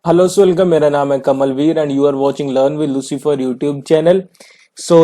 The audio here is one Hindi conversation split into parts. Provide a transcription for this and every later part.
Hello so welcome. मेरा नाम है Kamalveer and you are watching learn with Lucifer YouTube channel.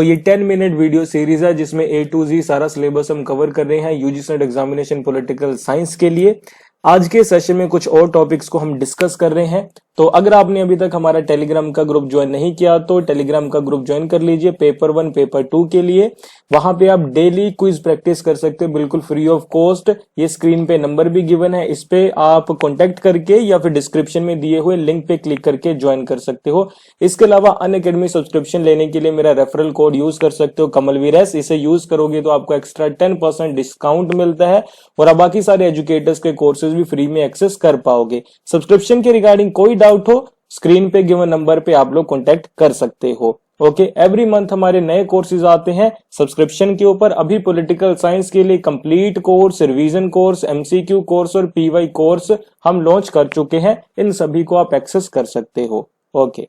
ये 10 मिनट वीडियो सीरीज है जिसमें ए टू जी सारा सिलेबस हम कवर कर रहे हैं UGC net examination political science के लिए। आज के सेशन में कुछ और टॉपिक्स को हम डिस्कस कर रहे हैं। तो अगर आपने अभी तक हमारा टेलीग्राम का ग्रुप ज्वाइन नहीं किया तो टेलीग्राम का ग्रुप ज्वाइन कर लीजिए पेपर 1 पेपर 2 के लिए। वहां पे आप डेली क्विज प्रैक्टिस कर सकते हो बिल्कुल फ्री ऑफ कॉस्ट। ये स्क्रीन पे नंबर भी गिवन है, इस पे आप कॉन्टेक्ट करके या फिर डिस्क्रिप्शन में दिए हुए लिंक पे क्लिक करके ज्वाइन कर सकते हो। इसके अलावा अनअकैडमी सब्सक्रिप्शन लेने के लिए मेरा रेफरल कोड यूज कर सकते हो कमलवीरेस। इसे यूज करोगे तो आपको एक्स्ट्रा 10% डिस्काउंट मिलता है और आप बाकी सारे एजुकेटर्स के कोर्सेज भी फ्री में एक्सेस कर पाओगे। सब्सक्रिप्शन के रिगार्डिंग कोई डाउट हो स्क्रीन पे गिवन नंबर पे आप लोग कॉन्टेक्ट कर सकते हो। ओके, एवरी मंथ हमारे नए कोर्सेज आते हैं सब्सक्रिप्शन के ऊपर। अभी पॉलिटिकल साइंस के लिए complete course, revision course, MCQ course और पीवाई कोर्स हम लॉन्च कर चुके हैं। इन सभी को आप एक्सेस कर सकते हो। ओके,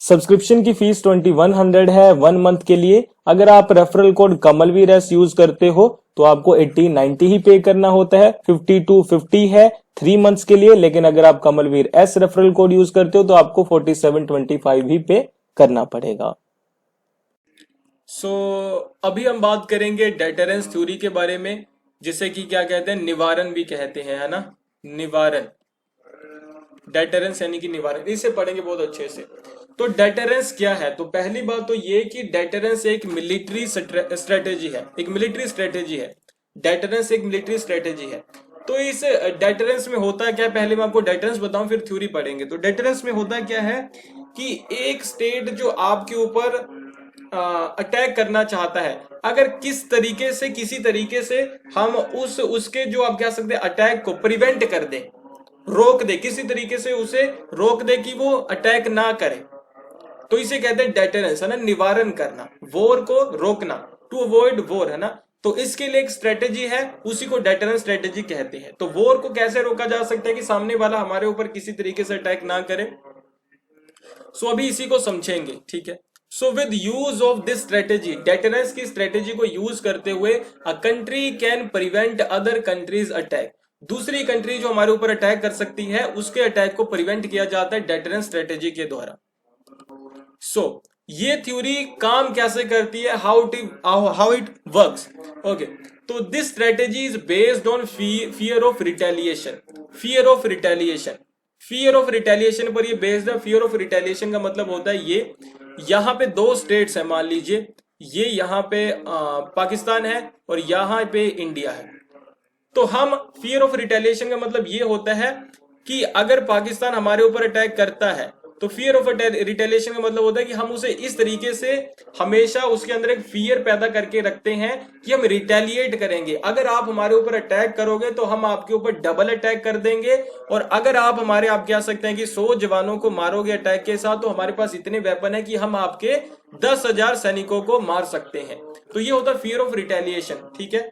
सब्सक्रिप्शन की फीस 2100 है 1 मंथ के लिए। अगर आप रेफरल कोड कमलवीरेस यूज करते हो तो आपको 1890 ही पे करना होता है। 5250 है 3 मंथ्स के लिए, लेकिन अगर आप Kamalvir S referral code use करते हो तो आपको 4725 ही पे करना पड़ेगा। अभी हम बात करेंगे डेटरेंस थ्योरी के बारे में, जिसे कि क्या कहते हैं, निवारण भी कहते हैं, है ना। निवारण, डेटरेंस यानी कि निवारण, इसे पढ़ेंगे बहुत अच्छे से। तो डेटरेंस क्या है? तो पहली बात तो ये कि डेटरेंस एक मिलिट्री स्ट्रेटेजी है, एक मिलिट्री स्ट्रेटेजी है। डेटरेंस एक मिलिट्री स्ट्रेटेजी है। तो इस डेटरेंस में होता है क्या, पहले मैं आपको डेटरेंस बताऊं फिर थ्योरी पढ़ेंगे। तो डेटरेंस में होता क्या है कि एक स्टेट जो आपके ऊपर अटैक करना चाहता है, अगर किस तरीके से, किसी तरीके से हम उसके जो आप कह सकते हैं अटैक को प्रिवेंट कर दें, रोक दे, किसी तरीके से उसे रोक दे कि वो अटैक ना करे, तो इसे कहते हैं डेटरेंस, है ना, निवारण करना, वॉर को रोकना, टू अवॉइड वॉर, है ना। तो इसके लिए एक स्ट्रेटेजी है, उसी को डेटरेंस स्ट्रेटेजी कहते हैं। तो वॉर को कैसे रोका जा सकता है कि सामने वाला हमारे ऊपर किसी तरीके से अटैक ना करे। अभी इसी को समझेंगे, ठीक है। With use of this strategy, deterrence की स्ट्रेटेजी को यूज करते हुए a country can prevent other countries attack. दूसरी कंट्री जो हमारे ऊपर अटैक कर सकती है उसके अटैक को प्रिवेंट किया जाता है डेटरेंस स्ट्रेटेजी के द्वारा। ये थ्योरी काम कैसे करती है, हाउ इट वर्क्स। ओके, तो this strategy is based on fear of retaliation. Fear of retaliation, fear of retaliation पर ये बेस्ड है। फियर ऑफ रिटेलिएशन का मतलब होता है ये, यहाँ पे दो स्टेट्स है, मान लीजिए ये यहाँ पे पाकिस्तान है और यहाँ पे इंडिया है। तो हम फियर ऑफ रिटेलिएशन का मतलब ये होता है कि अगर पाकिस्तान हमारे ऊपर अटैक करता है तो फियर ऑफ रिटेलिएशन का मतलब होता है कि हम उसे इस तरीके से हमेशा उसके अंदर एक फियर पैदा करके रखते हैं कि हम रिटेलिएट करेंगे। अगर आप हमारे ऊपर अटैक करोगे तो हम आपके ऊपर डबल अटैक कर देंगे, और अगर आप हमारे, आप कह सकते हैं कि 100 जवानों को मारोगे अटैक के साथ, तो हमारे पास इतने वेपन है कि हम आपके 10,000 सैनिकों को मार सकते हैं। तो ये होता है फियर ऑफ रिटेलिएशन, ठीक है।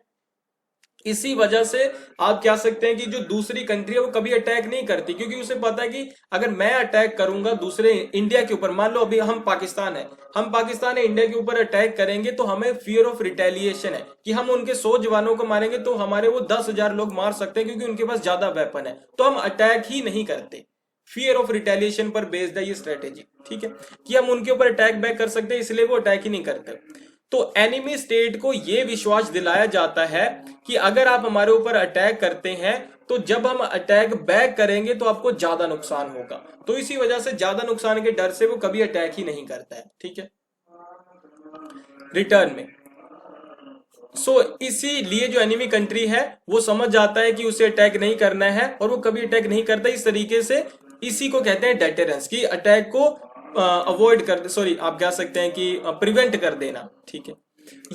इसी वजह से आप कह सकते हैं कि जो दूसरी कंट्री है वो कभी अटैक नहीं करती, क्योंकि उसे पता है कि अगर मैं अटैक करूंगा दूसरे इंडिया के ऊपर, मान लो अभी हम पाकिस्तान है, हम पाकिस्तान है इंडिया के ऊपर अटैक करेंगे, तो हमें फियर ऑफ रिटेलिएशन है कि हम उनके 100 जवानों को मारेंगे तो हमारे वो 10,000 लोग मार सकते हैं, क्योंकि उनके पास ज्यादा वेपन है, तो हम अटैक ही नहीं करते। फियर ऑफ रिटेलिएशन पर बेस्ड है ये स्ट्रेटेजी, ठीक है, कि हम उनके ऊपर अटैक बैक कर सकते हैं, इसलिए वो अटैक ही नहीं करते। तो एनिमी स्टेट को यह विश्वास दिलाया जाता है कि अगर आप हमारे ऊपर अटैक करते हैं तो जब हम अटैक बैक करेंगे तो आपको ज्यादा नुकसान होगा। तो इसी वजह से ज्यादा नुकसान के डर से वो कभी अटैक ही नहीं करता है, ठीक है, रिटर्न में। इसीलिए जो एनिमी कंट्री है वो समझ जाता है कि उसे अटैक नहीं करना है और वो कभी अटैक नहीं करता। इस तरीके से इसी को कहते हैं डेटरेंस, की अटैक को अवॉइड कर, सॉरी आप कह सकते हैं कि प्रिवेंट कर देना, ठीक है।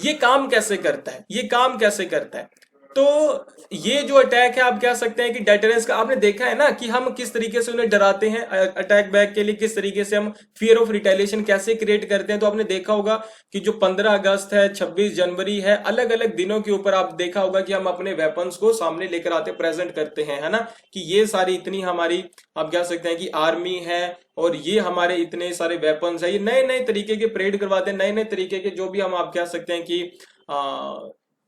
ये काम कैसे करता है, ये काम कैसे करता है? तो ये जो अटैक है आप कह सकते हैं कि डेटरेंस का, आपने देखा है ना कि हम किस तरीके से उन्हें डराते हैं अटैक बैक के लिए, किस तरीके से हम फियर ऑफ रिटेलिएशन कैसे क्रिएट करते हैं। तो आपने देखा होगा कि जो 15 अगस्त है, 26 जनवरी है, अलग अलग दिनों के ऊपर आप देखा होगा कि हम अपने वेपन्स को सामने लेकर आते, प्रेजेंट करते हैं, है ना, कि ये सारी इतनी हमारी, आप कह सकते हैं कि आर्मी है और ये हमारे इतने सारे वेपन्स है। ये नए नए तरीके के परेड करवाते हैं, नए नए तरीके के जो भी हम आप कह सकते हैं कि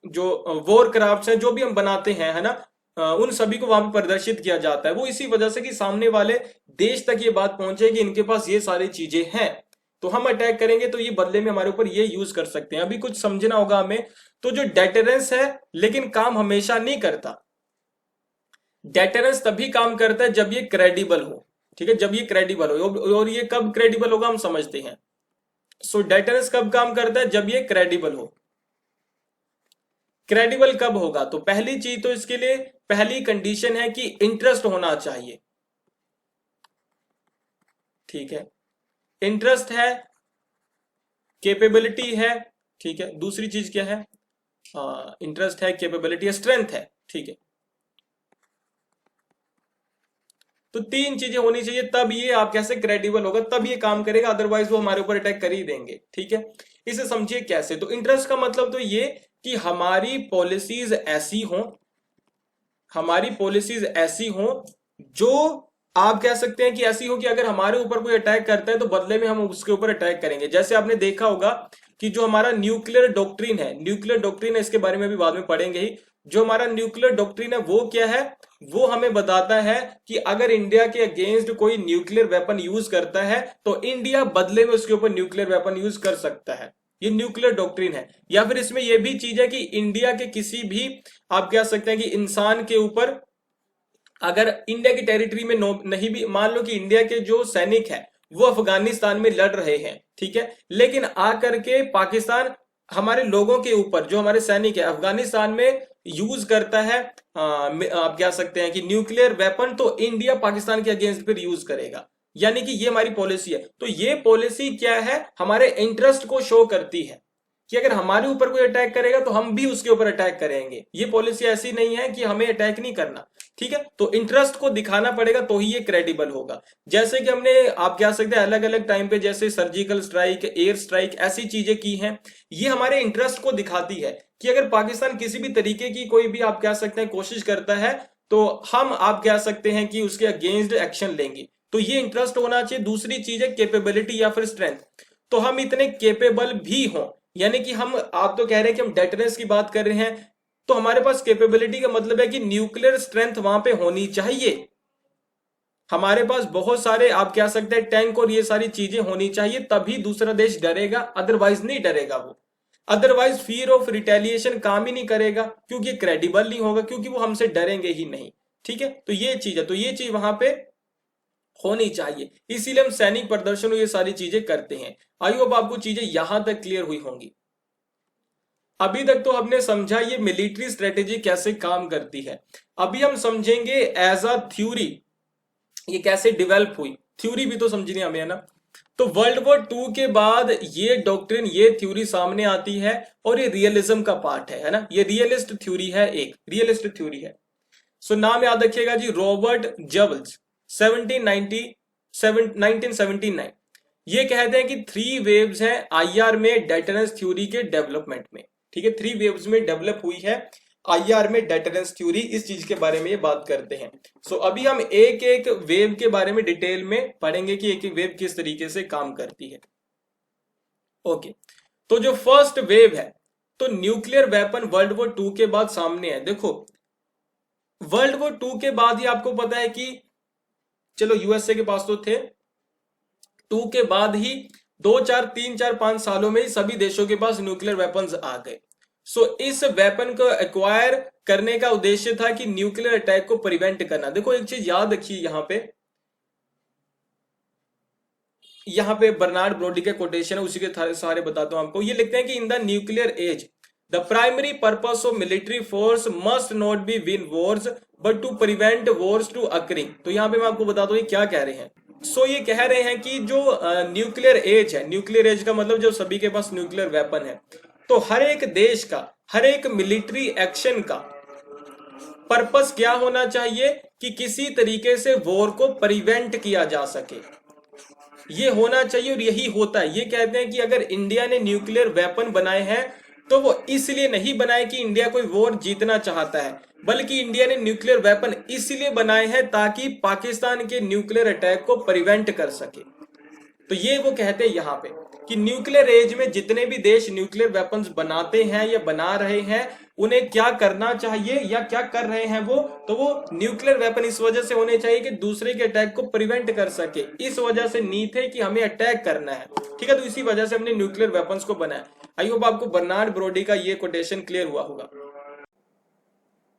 जो वॉर क्राफ्ट है जो भी हम बनाते हैं, है ना, उन सभी को वहां पर प्रदर्शित किया जाता है, वो इसी वजह से कि सामने वाले देश तक ये बात पहुंचे कि इनके पास ये सारी चीजें हैं, तो हम अटैक करेंगे तो ये बदले में हमारे ऊपर ये यूज कर सकते हैं। अभी कुछ समझना होगा हमें। तो जो डेटरेंस है, लेकिन काम हमेशा नहीं करता। डेटरेंस तभी काम करता है जब ये क्रेडिबल हो, ठीक है, जब ये क्रेडिबल हो। और ये कब क्रेडिबल होगा हम समझते हैं। सो डेटरेंस कब काम करता है, जब ये क्रेडिबल हो। क्रेडिबल कब होगा, तो पहली चीज तो इसके लिए पहली कंडीशन है कि इंटरेस्ट होना चाहिए, ठीक है, इंटरेस्ट है, कैपेबिलिटी है, ठीक है, दूसरी चीज क्या है, इंटरेस्ट है, कैपेबिलिटी है, स्ट्रेंथ है, ठीक है। तो तीन चीजें होनी चाहिए, तब ये आप कैसे क्रेडिबल होगा, तब ये काम करेगा, अदरवाइज वो हमारे ऊपर अटैक कर ही देंगे, ठीक है। इसे समझिए कैसे। तो इंटरेस्ट का मतलब तो ये कि हमारी पॉलिसीज ऐसी हो, हमारी पॉलिसीज ऐसी हो जो आप कह सकते हैं कि ऐसी हो कि अगर हमारे ऊपर कोई अटैक करता है तो बदले में हम उसके ऊपर अटैक करेंगे। जैसे आपने देखा होगा कि जो हमारा न्यूक्लियर डॉक्ट्रिन है, न्यूक्लियर डॉक्ट्रिन है, इसके बारे में भी बाद में पढ़ेंगे ही। जो हमारा न्यूक्लियर डॉक्ट्रिन है वो क्या है, वो हमें बताता है कि अगर इंडिया के अगेंस्ट कोई न्यूक्लियर वेपन यूज करता है तो इंडिया बदले में उसके ऊपर न्यूक्लियर वेपन यूज कर सकता है। ये न्यूक्लियर डॉक्ट्रिन है। या फिर इसमें यह भी चीज है कि इंडिया के किसी भी आप कह सकते हैं कि इंसान के ऊपर अगर इंडिया की टेरिटरी में नहीं भी, मान लो कि इंडिया के जो सैनिक है वो अफगानिस्तान में लड़ रहे हैं, ठीक है, लेकिन आकर के पाकिस्तान हमारे लोगों के ऊपर, जो हमारे सैनिक है अफगानिस्तान में, यूज करता है आप कह सकते हैं कि न्यूक्लियर वेपन, तो इंडिया पाकिस्तान के अगेंस्ट फिर यूज करेगा। यानी कि ये हमारी पॉलिसी है। तो ये पॉलिसी क्या है, हमारे इंटरेस्ट को शो करती है कि अगर हमारे ऊपर कोई अटैक करेगा तो हम भी उसके ऊपर अटैक करेंगे। ये पॉलिसी ऐसी नहीं है कि हमें अटैक नहीं करना, ठीक है। तो इंटरेस्ट को दिखाना पड़ेगा तो ही ये क्रेडिबल होगा। जैसे कि हमने आप कह सकते हैं अलग अलग टाइम पे जैसे सर्जिकल स्ट्राइक, एयर स्ट्राइक, ऐसी चीजें की हैं, ये हमारे इंटरेस्ट को दिखाती है कि अगर पाकिस्तान किसी भी तरीके की कोई भी आप कह सकते हैं कोशिश करता है तो हम आप कह सकते हैं कि उसके अगेंस्ट एक्शन लेंगे। तो ये इंटरेस्ट होना चाहिए। दूसरी चीज है कैपेबिलिटी या फिर स्ट्रेंथ। तो हम इतने कैपेबल भी हों, यानी कि हम, आप तो कह रहे हैं कि हम डेटरेंस की बात कर रहे हैं, तो हमारे पास कैपेबिलिटी का मतलब है कि न्यूक्लियर स्ट्रेंथ वहां पे होनी चाहिए। हमारे पास बहुत सारे आप कह सकते हैं टैंक और ये सारी चीजें होनी चाहिए, तभी दूसरा देश डरेगा, अदरवाइज नहीं डरेगा वो। अदरवाइज फियर ऑफ रिटेलिएशन काम ही नहीं करेगा, क्योंकि क्रेडिबल नहीं होगा, क्योंकि वो हमसे डरेंगे ही नहीं, ठीक है। तो ये चीज है, तो ये चीज वहां पे होनी चाहिए, इसीलिए हम सैनिक प्रदर्शन ये सारी चीजें करते हैं। आई होप आपको चीजें यहां तक क्लियर हुई होंगी। अभी तक तो हमने समझा ये मिलिट्री स्ट्रेटेजी कैसे काम करती है। अभी हम समझेंगे एज अ थ्योरी ये कैसे डेवलप हुई। थ्योरी भी तो समझनी हमें, है ना। तो वर्ल्ड वॉर 2 के बाद ये डॉक्ट्रिन, ये थ्योरी सामने आती है और ये रियलिज्म का पार्ट है ना। ये रियलिस्ट थ्योरी है, एक रियलिस्ट थ्योरी है। सो नाम याद रखिएगा जी, रॉबर्ट जबल्स, 1979। ये कहते हैं कि 3 वेव्स हैं आईआर में डेटरेंस थ्योरी के डेवलपमेंट में, ठीक है। 3 वेव्स में डेवलप हुई है आईआर में डेटरेंस थ्योरी, इस चीज के बारे में ये बात करते हैं। सो अभी हम एक एक वेव के बारे में डिटेल में पढ़ेंगे कि एक एक वेव किस तरीके से काम करती है। ओके, तो जो फर्स्ट वेव है, तो न्यूक्लियर वेपन वर्ल्ड वॉर 2 के बाद सामने है। देखो वर्ल्ड वॉर 2 के बाद ही आपको पता है कि चलो यूएसए के पास तो थे, 2 के बाद ही 3-4-5 सालों में ही सभी देशों के पास न्यूक्लियर वेपन्स आ गए। सो इस वेपन को एक्वायर करने का उद्देश्य था कि न्यूक्लियर अटैक को प्रिवेंट करना। देखो एक चीज याद रखिए, यहां पे बर्नार्ड ब्रोडी के कोटेशन है, उसी के सारे बताता हूं आपको। ये लिखते हैं कि in the nuclear age the primary purpose of military force must not be win wars but to prevent wars to occurring. तो यहां पे मैं आपको बता दूं ये क्या कह रहे हैं। सो ये कह रहे हैं कि जो न्यूक्लियर एज है, न्यूक्लियर एज का मतलब जो सभी के पास न्यूक्लियर वेपन है, तो हर एक देश का, हर एक मिलिट्री एक्शन का पर्पस क्या होना चाहिए कि किसी तरीके से वॉर को प्रिवेंट किया जा सके, ये होना चाहिए। और यही होता है। ये कहते हैं कि अगर इंडिया ने न्यूक्लियर वेपन बनाए हैं तो वो इसलिए नहीं बनाए कि इंडिया कोई वॉर जीतना चाहता है, बल्कि इंडिया ने न्यूक्लियर वेपन इसलिए बनाए हैं ताकि पाकिस्तान के न्यूक्लियर अटैक को प्रिवेंट कर सके। तो ये वो कहते हैं यहाँ पे कि न्यूक्लियर एज में जितने भी देश न्यूक्लियर वेपन्स बनाते हैं या बना रहे हैं उन्हें क्या करना चाहिए या क्या कर रहे हैं वो, तो वो न्यूक्लियर वेपन इस वजह से होने चाहिए कि दूसरे के अटैक को प्रिवेंट कर सके। इस वजह से नीड है कि हमें अटैक करना है, ठीक है। तो इसी वजह से हमने न्यूक्लियर वेपन्स को बनाया। आई होप आपको बर्नार्ड ब्रोडी का ये कोटेशन क्लियर हुआ होगा।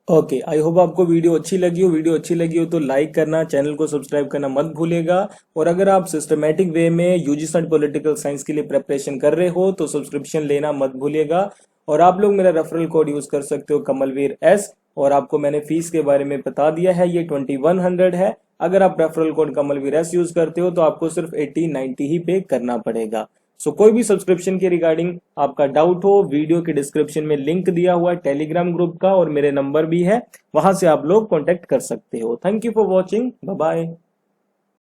ओके, आई होप आपको वीडियो अच्छी लगी हो। वीडियो अच्छी लगी हो तो लाइक करना, चैनल को सब्सक्राइब करना मत भूलिएगा। और अगर आप सिस्टमेटिक वे में यूजीसी पॉलिटिकल साइंस के लिए प्रिपरेशन कर रहे हो तो सब्सक्रिप्शन लेना मत भूलिएगा। और आप लोग मेरा रेफरल कोड यूज कर सकते हो कमलवीर एस। और आपको मैंने फीस के बारे में बता दिया है, ये 2100 है। अगर आप referral code Kamalvir S use करते हो तो आपको सिर्फ 80-90 ही पे करना पड़ेगा। सो कोई भी सब्सक्रिप्शन के रिगार्डिंग आपका डाउट हो, वीडियो के डिस्क्रिप्शन में लिंक दिया हुआ है टेलीग्राम ग्रुप का और मेरे नंबर भी है, वहां से आप लोग कांटेक्ट कर सकते हो। Thank you for watching, bye bye.